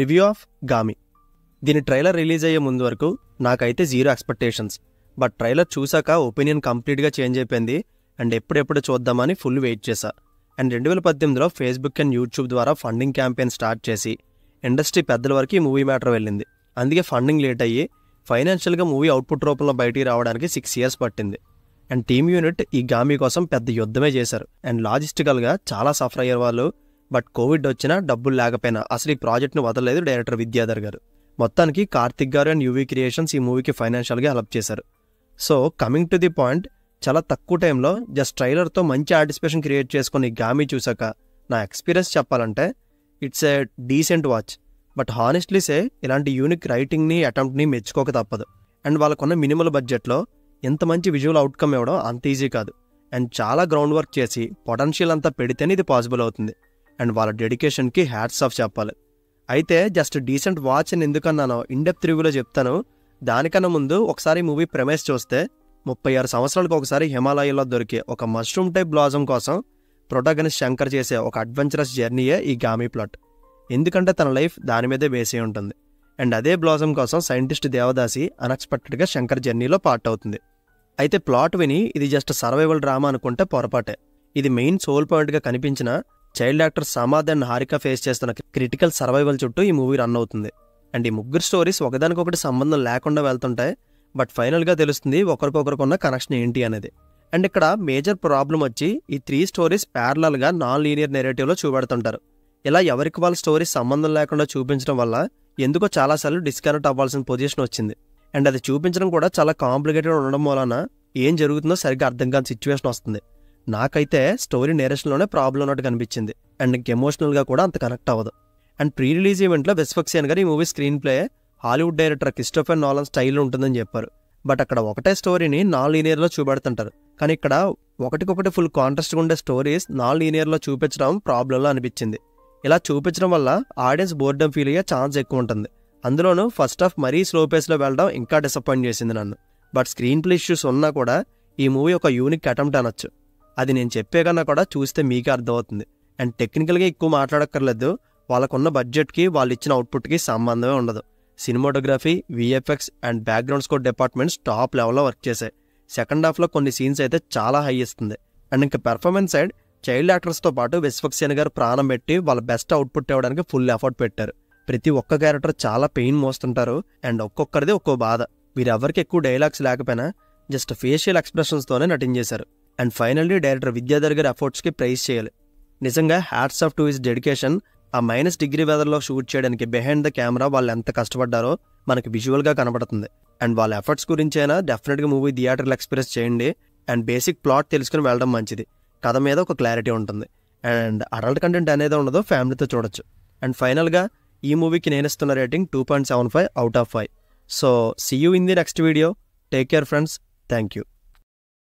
Review of Gaami. దీని trailer release అయ్యే ముందు వరకు నాకైతే జీరో ఎక్స్పెక్టేషన్స్. బట్ ట్రైలర్ చూసాక ఒపీనియన్ కంప్లీట్గా చేంజ్ అయిపోయింది. అండ్ ఎప్పుడెప్పుడు చూద్దామని ఫుల్ వెయిట్ చేశా. అండ్ 2018లో ఫేస్బుక్ అండ్ యూట్యూబ్ ద్వారా ఫండింగ్ క్యాంపెయిన్ స్టార్ట్ చేసి ఇండస్ట్రీ పెద్దల వరకు ఈ మూవీ మ్యాటర్ వెళ్ళింది. అందుకే ఫండింగ్ లేట్ అయ్యి ఫైనాన్షియల్గా మూవీ అవుట్పుట్ రూపంలో బయటికి రావడానికి 6 years పట్టింది. అండ్ టీమ్ యూనిట్ ఈ గామి కోసం పెద్ద యుద్ధమే చేశారు. అండ్ లాజిస్టికల్గా చాలా సఫర్ అయ్యారు వాళ్ళు. బట్ కోవిడ్ వచ్చినా డబ్బులు లేకపోయినా అసలు ఈ ప్రాజెక్ట్ని వదలలేదు డైరెక్టర్ విద్యాధర్ గారు. మొత్తానికి కార్తిక్ గారు అండ్ యూవీ క్రియేషన్స్ ఈ మూవీకి ఫైనాన్షియల్గా హెల్ప్ చేశారు. So coming to the point, చాలా తక్కువ టైంలో జస్ట్ ట్రైలర్తో మంచి ఆంటిసిపేషన్ క్రియేట్ చేసుకుని ఈ గామి చూసాక నా ఎక్స్పీరియన్స్ చెప్పాలంటే it's a decent watch. But honestly say ఇలాంటి యూనిక్ రైటింగ్ని అటెంప్ట్ని మెచ్చుకోక తప్పదు. అండ్ వాళ్ళకున్న మినిమల్ బడ్జెట్లో ఎంత మంచి విజువల్ అవుట్కమ్ ఇవ్వడం అంత ఈజీ కాదు. అండ్ చాలా గ్రౌండ్ వర్క్ చేసి పొటెన్షియల్ అంతా పెడితేనే ఇది పాసిబుల్ అవుతుంది. అండ్ వాళ్ళ డెడికేషన్కి హ్యాట్స్ ఆఫ్ చెప్పాలి. అయితే జస్ట్ డీసెంట్ వాచ్ అని ఎందుకన్నానో ఇన్డెప్త్ రివ్యూలో చెప్తాను. దానికన్నా ముందు ఒకసారి మూవీ ప్రెమైస్ చూస్తే 36 సంవత్సరాలకు ఒకసారి హిమాలయాల్లో దొరికే ఒక మష్రూమ్ టైప్ బ్లాజమ్ కోసం ప్రొటాగనిస్ట్ శంకర్ చేసే ఒక అడ్వెంచరస్ జర్నీయే ఈ గామి ప్లాట్. ఎందుకంటే తన లైఫ్ దాని మీదే బేస్ అయి ఉంటుంది. అండ్ అదే బ్లాజమ్ కోసం సైంటిస్ట్ దేవదాసి అన్ఎక్స్పెక్టెడ్గా శంకర్ జర్నీలో పార్ట్ అవుతుంది. అయితే ప్లాట్ విని ఇది జస్ట్ సర్వైవల్ డ్రామా అనుకుంటే పొరపాటే. ఇది మెయిన్ సోల్ పాయింట్గా కనిపించిన child actor Samad and Harika face చేస్తున్న క్రిటికల్ సర్వైవల్ చుట్టూ ఈ మూవీ రన్ అవుతుంది. అండ్ ఈ ముగ్గురు స్టోరీస్ ఒకదానికొకటి సంబంధం లేకుండా వెళ్తుంటాయి. బట్ ఫైనల్గా తెలుస్తుంది ఒకరికొకరికున్న కనెక్షన్ ఏంటి అనేది. అండ్ ఇక్కడ మేజర్ ప్రాబ్లం వచ్చి ఈ 3 స్టోరీస్ ప్యారలల్గా నాన్ లీనియర్ నెరేటివ్లో చూపెడుతుంటారు. ఇలా ఎవరికి వాళ్ళ స్టోరీస్ సంబంధం లేకుండా చూపించడం వల్ల ఎందుకో చాలాసార్లు డిస్కనెక్ట్ అవ్వాల్సిన పొజిషన్ వచ్చింది. అండ్ అది చూపించడం కూడా చాలా కాంప్లికేటెడ్ ఉండడం వలన ఏం జరుగుతుందో సరిగ్గా అర్థం కాని సిచ్యువేషన్ వస్తుంది. నాకైతే స్టోరీ నేరేషన్లోనే ప్రాబ్లం ఉన్నట్టు కనిపించింది. అండ్ ఇంక ఎమోషనల్గా కూడా అంత కనెక్ట్ అవ్వదు. అండ్ ప్రీ రిలీజ్ ఈవెంట్లో వెస్ఫక్సియన్ గారు ఈ movie screen play Hollywood director Christopher Nolan స్టైల్లో ఉంటుందని చెప్పారు. బట్ అక్కడ ఒకటే స్టోరీని నాన్ లీనియర్లో చూపెడుతుంటారు. కానీ ఇక్కడ ఒకటికొకటి ఫుల్ కాంట్రాస్ట్గా ఉండే స్టోరీస్ నాన్ లీనియర్లో చూపించడం ప్రాబ్లంలో అనిపించింది. ఇలా చూపించడం వల్ల ఆడియన్స్ బోర్డమ్ ఫీల్ అయ్యే ఛాన్స్ ఎక్కువ ఉంటుంది. అందులోనూ ఫస్ట్ హాఫ్ మరీ స్లో పేస్లో వెళ్ళడం ఇంకా డిసప్పాయింట్ చేసింది నన్ను. బట్ స్క్రీన్ ప్లే ఇష్యూస్ ఉన్నా కూడా ఈ మూవీ ఒక యూనిక్ అటెంప్ట్ అనొచ్చు. అది నేను చెప్పే కన్నా కూడా చూస్తే మీకే అర్థమవుతుంది. అండ్ టెక్నికల్గా ఎక్కువ మాట్లాడక్కర్లేదు. వాళ్ళకున్న బడ్జెట్కి వాళ్ళు ఇచ్చిన అవుట్పుట్కి సంబంధమే ఉండదు. Cinematography, VFX and background score departments top లెవెల్లో వర్క్ చేశాయి. సెకండ్ హాఫ్లో కొన్ని సీన్స్ అయితే చాలా హై ఇస్తుంది. అండ్ ఇంకా పెర్ఫార్మెన్స్ సైడ్ చైల్డ్ యాక్టర్స్తో పాటు వెస్ఫక్సియన్ గారు ప్రాణం పెట్టి వాళ్ళ బెస్ట్ అవుట్పుట్ ఇవ్వడానికి ఫుల్ ఎఫర్ట్ పెట్టారు. ప్రతి ఒక్క క్యారెక్టర్ చాలా పెయిన్ మోస్తుంటారు. అండ్ ఒక్కొక్కరిది ఒక్కో బాధ. వీరెవరికి ఎక్కువ డైలాగ్స్ లేకపోయినా జస్ట్ ఫేషియల్ ఎక్స్ప్రెషన్స్తోనే నటించేశారు. అండ్ ఫైనల్లీ డైరెక్టర్ విద్యాధర్ గారి ఎఫర్ట్స్కి ప్రైజ్ చేయాలి. నిజంగా hats off to his dedication. ఆ -డిగ్రీ వెదర్లో షూట్ చేయడానికి బిహైండ్ ద కెమెరా వాళ్ళు ఎంత కష్టపడ్డారో మనకి విజువల్గా కనబడుతుంది. అండ్ వాళ్ళ ఎఫర్ట్స్ గురించి అయినా డెఫినెట్గా మూవీ థియేటర్లో ఎక్స్పీరియన్స్ చేయండి. అండ్ బేసిక్ ప్లాట్ తెలుసుకుని వెళ్ళడం మంచిది. కథ మీద ఒక క్లారిటీ ఉంటుంది. అండ్ అడల్ట్ కంటెంట్ అనేది ఉండదు, ఫ్యామిలీతో చూడొచ్చు. అండ్ ఫైనల్గా ఈ మూవీకి నేను ఇస్తున్న rating 2.75 out of 5. So see you in the next video. Take care friends. Thank you.